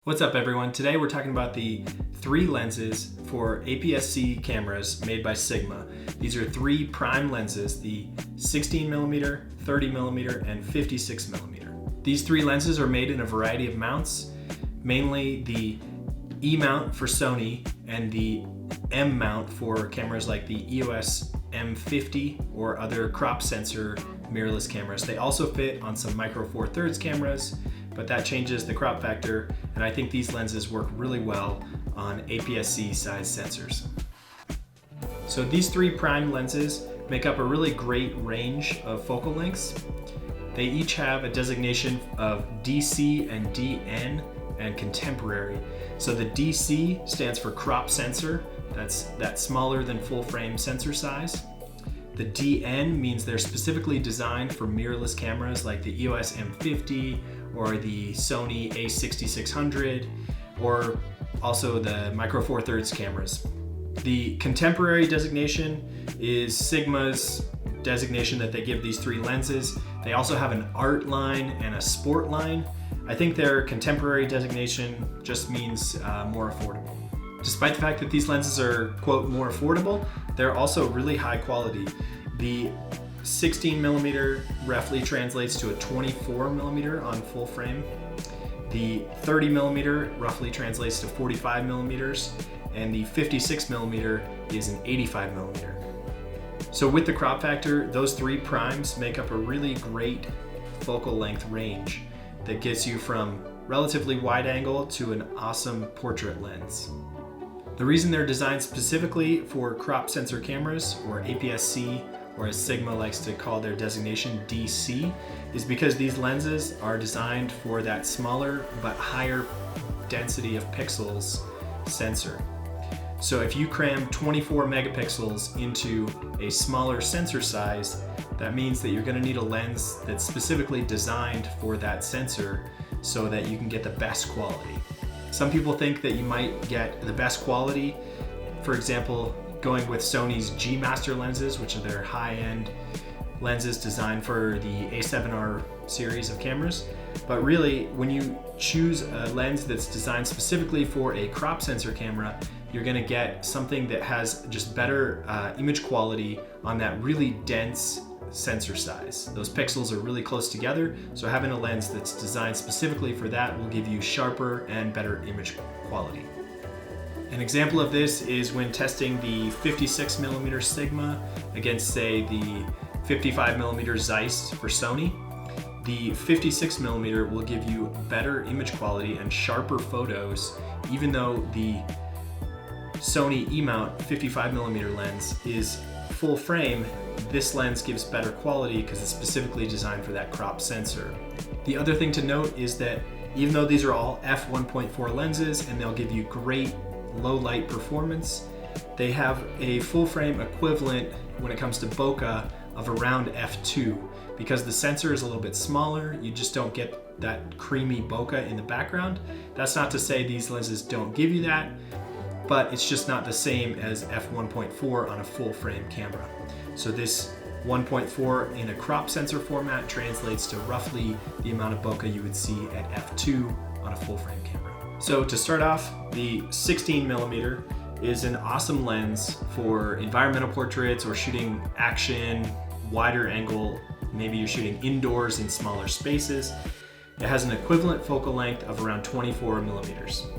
What's up everyone? Today we're talking about the three lenses for APS-C cameras made by Sigma. These are three prime lenses, the 16mm, 30mm, and 56mm. These three lenses are made in a variety of mounts, mainly the E mount for Sony and the M mount for cameras like the EOS M50 or other crop sensor mirrorless cameras. They also fit on some micro four thirds cameras, but that changes the crop factor, and I think these lenses work really well on APS-C size sensors. So these three prime lenses make up a really great range of focal lengths. They each have a designation of DC and DN and contemporary. So the DC stands for crop sensor, that's smaller than full frame sensor size. The DN means they're specifically designed for mirrorless cameras like the EOS M50 or the Sony a6600, or also the micro four thirds cameras. The contemporary designation is Sigma's designation that they give these three lenses. They also have an art line and a sport line. I think their contemporary designation just means more affordable. Despite the fact that these lenses are, quote, more affordable, they're also really high quality. The 16mm roughly translates to a 24mm on full frame. The 30mm roughly translates to 45mm, and the 56mm is an 85mm. So with the crop factor, those three primes make up a really great focal length range that gets you from relatively wide angle to an awesome portrait lens. The reason they're designed specifically for crop sensor cameras, or APS-C, or as Sigma likes to call their designation, DC, is because these lenses are designed for that smaller but higher density of pixels sensor. So if you cram 24 megapixels into a smaller sensor size, that means that you're going to need a lens that's specifically designed for that sensor so that you can get the best quality. Some people think that you might get the best quality, for example, going with Sony's G Master lenses, which are their high-end lenses designed for the A7R series of cameras. But really, when you choose a lens that's designed specifically for a crop sensor camera, you're gonna get something that has just better image quality on that really dense sensor size. Those pixels are really close together, so having a lens that's designed specifically for that will give you sharper and better image quality. An example of this is when testing the 56mm Sigma against, say, the 55mm Zeiss for Sony. The 56mm will give you better image quality and sharper photos, even though the Sony E-mount 55mm lens is full frame. This lens gives better quality because it's specifically designed for that crop sensor. The other thing to note is that even though these are all f1.4 lenses and they'll give you great low light performance, they have a full frame equivalent when it comes to bokeh of around f2. Because the sensor is a little bit smaller, you just don't get that creamy bokeh in the background. That's not to say these lenses don't give you that, but it's just not the same as f1.4 on a full frame camera. So this 1.4 in a crop sensor format translates to roughly the amount of bokeh you would see at f2 on a full frame camera. So to start off, the 16mm is an awesome lens for environmental portraits or shooting action, wider angle, maybe you're shooting indoors in smaller spaces. It has an equivalent focal length of around 24mm.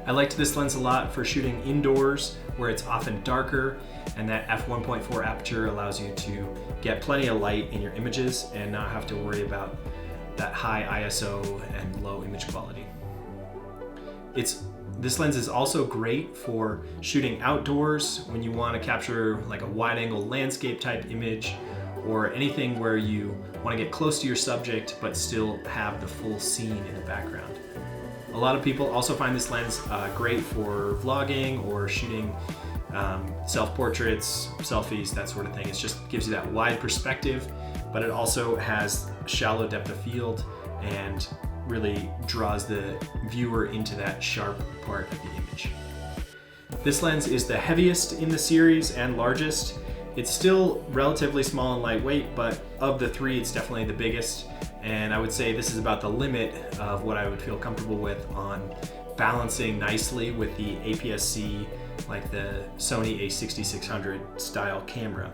I liked this lens a lot for shooting indoors where it's often darker, and that f1.4 aperture allows you to get plenty of light in your images and not have to worry about that high ISO and low image quality. This lens is also great for shooting outdoors when you want to capture like a wide angle landscape type image, or anything where you want to get close to your subject but still have the full scene in the background. A lot of people also find this lens great for vlogging or shooting self-portraits, selfies, that sort of thing. It just gives you that wide perspective, but it also has shallow depth of field and really draws the viewer into that sharp part of the image. This lens is the heaviest in the series and largest. It's still relatively small and lightweight, but of the three, it's definitely the biggest. and I would say this is about the limit of what I would feel comfortable with on balancing nicely with the APS-C, like the Sony a6600 style camera.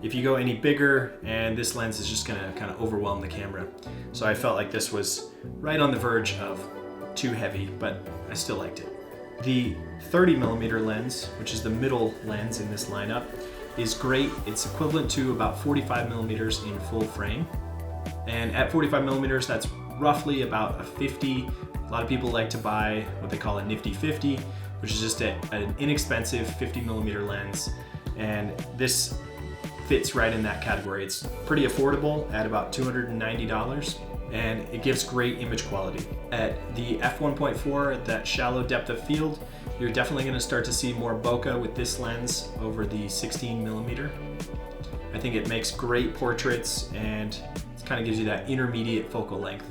If you go any bigger, and this lens is just gonna kind of overwhelm the camera. So I felt like this was right on the verge of too heavy, but I still liked it. The 30mm lens, which is the middle lens in this lineup, is great. It's equivalent to about 45mm in full frame. And at 45mm, that's roughly about a 50. A lot of people like to buy what they call a nifty 50, which is just an inexpensive 50mm lens. And this fits right in that category. It's pretty affordable at about $290, and it gives great image quality. At the f1.4, that shallow depth of field, you're definitely going to start to see more bokeh with this lens over the 16mm. I think it makes great portraits, and it kind of gives you that intermediate focal length.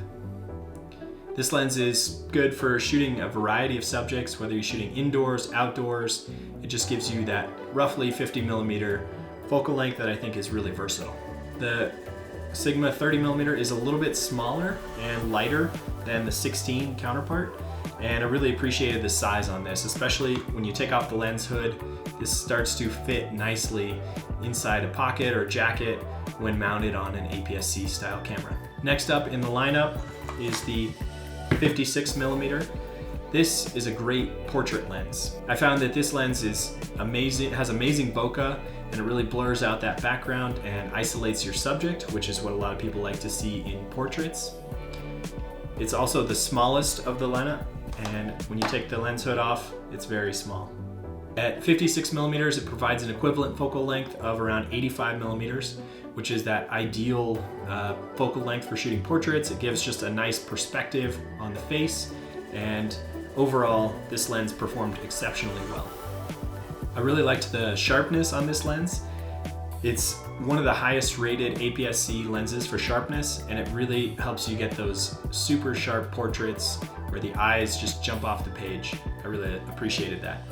This lens is good for shooting a variety of subjects, whether you're shooting indoors, outdoors. It just gives you that roughly 50mm focal length that I think is really versatile. The Sigma 30mm is a little bit smaller and lighter than the 16 counterpart, and I really appreciated the size on this, especially when you take off the lens hood. This starts to fit nicely inside a pocket or jacket when mounted on an APS-C style camera. Next up in the lineup is the 56mm. This is a great portrait lens. I found that this lens is amazing, has amazing bokeh, and it really blurs out that background and isolates your subject, which is what a lot of people like to see in portraits. It's also the smallest of the lineup, and when you take the lens hood off, it's very small. At 56mm, it provides an equivalent focal length of around 85mm, which is that ideal focal length for shooting portraits. It gives just a nice perspective on the face, and overall, this lens performed exceptionally well. I really liked the sharpness on this lens. It's one of the highest rated APS-C lenses for sharpness, and it really helps you get those super sharp portraits where the eyes just jump off the page. I really appreciated that.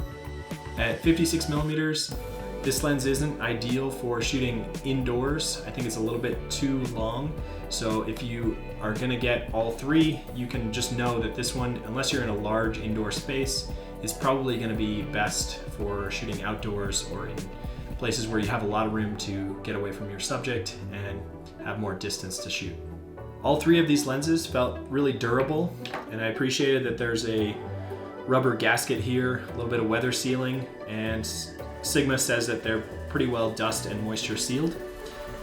At 56mm, this lens isn't ideal for shooting indoors. I think it's a little bit too long. So if you are gonna get all three, you can just know that this one, unless you're in a large indoor space, is probably gonna be best for shooting outdoors or in places where you have a lot of room to get away from your subject and have more distance to shoot. All three of these lenses felt really durable, and I appreciated that there's a rubber gasket here, a little bit of weather sealing, and Sigma says that they're pretty well dust and moisture sealed.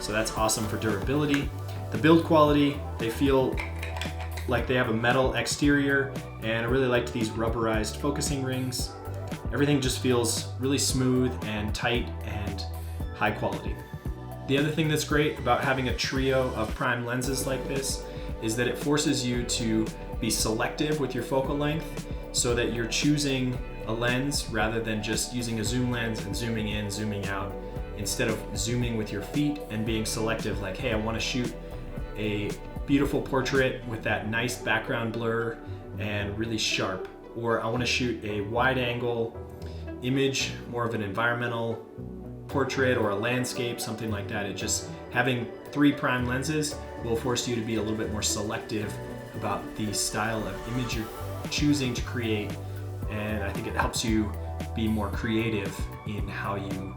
So that's awesome for durability. The build quality, they feel like they have a metal exterior, and I really liked these rubberized focusing rings. Everything just feels really smooth and tight and high quality. The other thing that's great about having a trio of prime lenses like this is that it forces you to be selective with your focal length, so that you're choosing a lens rather than just using a zoom lens and zooming in, zooming out, instead of zooming with your feet and being selective, like, hey, I want to shoot a beautiful portrait with that nice background blur and really sharp, or I want to shoot a wide angle image, more of an environmental portrait or a landscape, something like that. It just, having three prime lenses will force you to be a little bit more selective about the style of image you're choosing to create, and I think it helps you be more creative in how you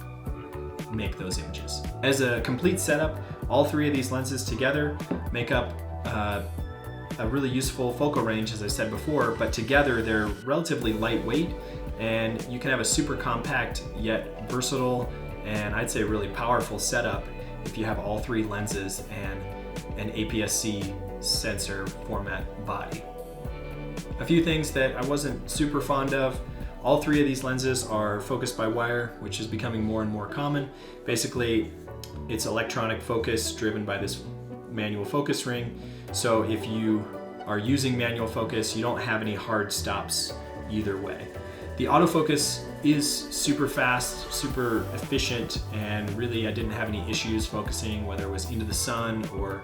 make those images. As a complete setup, all three of these lenses together make up a really useful focal range, as I said before, but together they're relatively lightweight, and you can have a super compact yet versatile and I'd say really powerful setup if you have all three lenses and an APS-C sensor format body. A few things that I wasn't super fond of: all three of these lenses are focused by wire, which is becoming more and more common. Basically, it's electronic focus driven by this manual focus ring. So if you are using manual focus, you don't have any hard stops either way. The autofocus is super fast, super efficient, and really I didn't have any issues focusing, whether it was into the sun or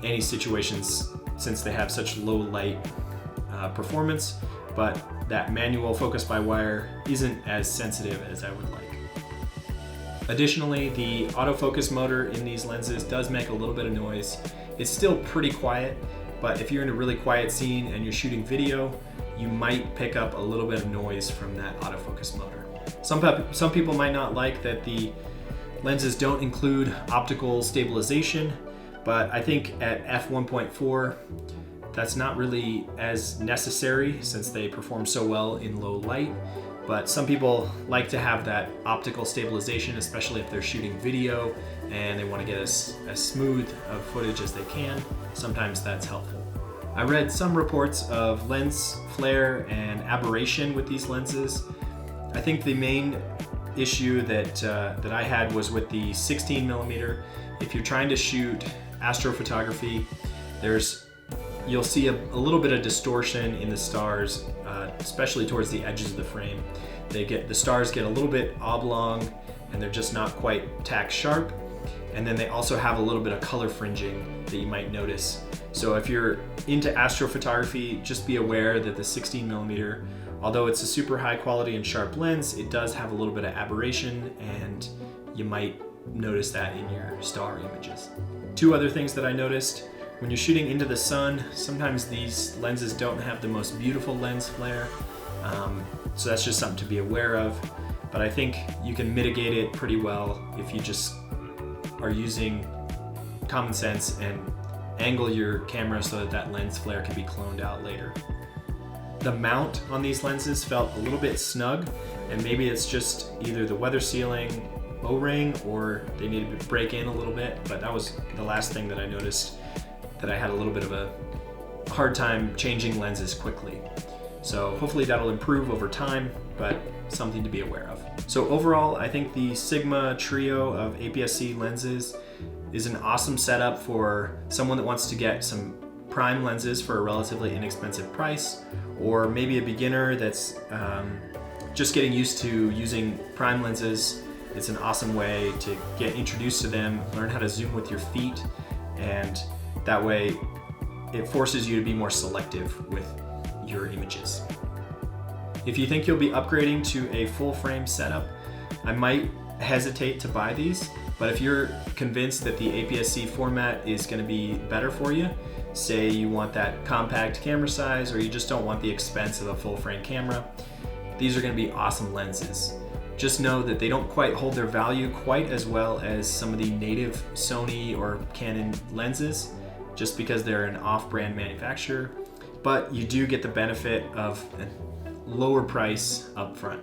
any situations, since they have such low light performance. But that manual focus by wire isn't as sensitive as I would like. Additionally, the autofocus motor in these lenses does make a little bit of noise. It's still pretty quiet, but if you're in a really quiet scene and you're shooting video, you might pick up a little bit of noise from that autofocus motor. Some people might not like that the lenses don't include optical stabilization, but I think at f1.4, that's not really as necessary since they perform so well in low light. But some people like to have that optical stabilization, especially if they're shooting video and they want to get as smooth of footage as they can. Sometimes that's helpful. I read some reports of lens flare and aberration with these lenses. I think the main issue that I had was with the 16mm. If you're trying to shoot astrophotography, you'll see a little bit of distortion in the stars, especially towards the edges of the frame. The stars get a little bit oblong and they're just not quite tack sharp. And then they also have a little bit of color fringing that you might notice. So if you're into astrophotography, just be aware that the 16mm, although it's a super high quality and sharp lens, it does have a little bit of aberration, and you might notice that in your star images. Two other things that I noticed: when you're shooting into the sun, sometimes these lenses don't have the most beautiful lens flare. So that's just something to be aware of. But I think you can mitigate it pretty well if you just are using common sense and angle your camera so that lens flare can be cloned out later. The mount on these lenses felt a little bit snug, and maybe it's just either the weather sealing O-ring or they needed to break in a little bit, but that was the last thing that I noticed, that I had a little bit of a hard time changing lenses quickly. So hopefully that'll improve over time, but something to be aware of. So overall, I think the Sigma trio of APS-C lenses is an awesome setup for someone that wants to get some prime lenses for a relatively inexpensive price, or maybe a beginner that's just getting used to using prime lenses. It's an awesome way to get introduced to them, learn how to zoom with your feet, and that way it forces you to be more selective with your images. If you think you'll be upgrading to a full frame setup, I might hesitate to buy these, but if you're convinced that the APS-C format is going to be better for you, say you want that compact camera size or you just don't want the expense of a full frame camera, these are going to be awesome lenses. Just know that they don't quite hold their value quite as well as some of the native Sony or Canon lenses, just because they're an off-brand manufacturer, but you do get the benefit of a lower price up front.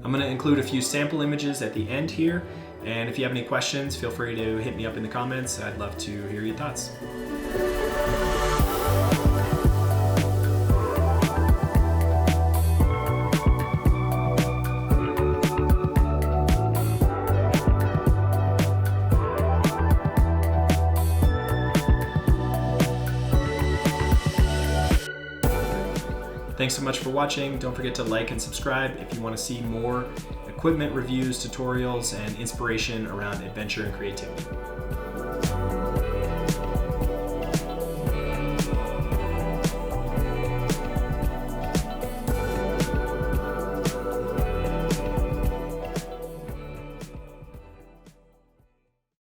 I'm going to include a few sample images at the end here, and if you have any questions, feel free to hit me up in the comments. I'd love to hear your thoughts. Thanks so much for watching. Don't forget to like and subscribe if you want to see more equipment reviews, tutorials, and inspiration around adventure and creativity.